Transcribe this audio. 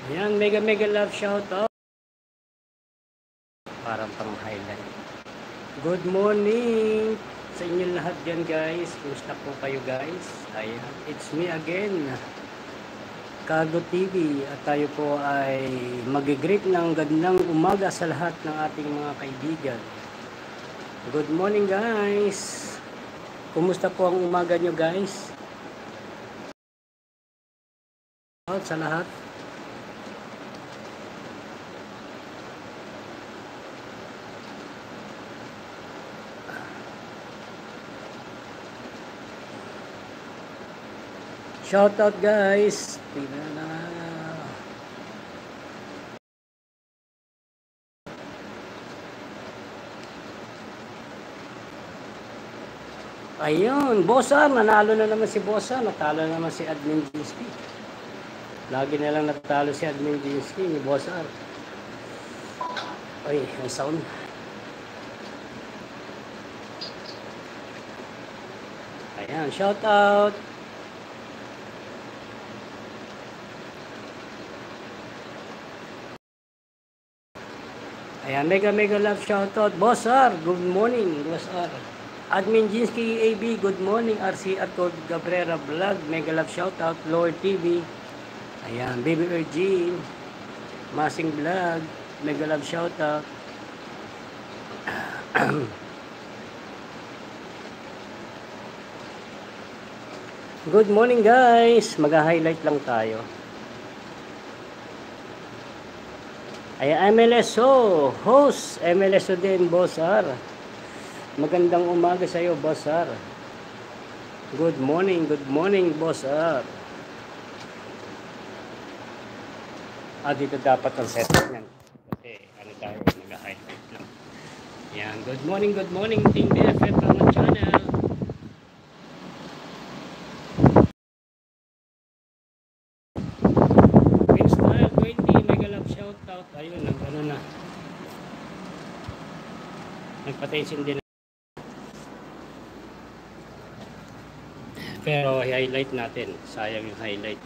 Ayan, mega love shoutout. Parang pang highlight. Good morning sa inyo lahat dyan guys. Kumusta po kayo guys? Ayan, it's me again, Cardo TV. At tayo po ay mag-greet ng gandang umaga sa lahat ng ating mga kaibigan. Good morning guys. Kumusta po ang umaga nyo guys? Sa lahat. Shout out guys. Ayun, Bossar, nanalo na naman si Bossar, natalo na naman si Admin Jinsky. Lagi na lang natalo si Admin Jinsky ni Bossar. Ay, ang sound. Ayan, shout out. Ayan, mega love shoutout. Bossar, good morning, Bossar. Admin Jinsky AB, good morning. RC Atod Cabrera Vlog, mega love shoutout. Lord TV. Ayan, Baby Virgin. Masing Vlog, mega love shoutout. Good morning guys. Mag-highlight lang tayo. Ay, MLSO, host, MLSO din, Bossar. Magandang umaga sa iyo, Bossar. Good morning, Bossar. Dito dapat ang setup niyan. Kasi, ano tayo, nag-highlight lang. Yan, good morning, Team BFF ang channel. Shoutout, ayun, ano na. Nagpatension din. Pero highlight natin. Sayang yung highlight eh.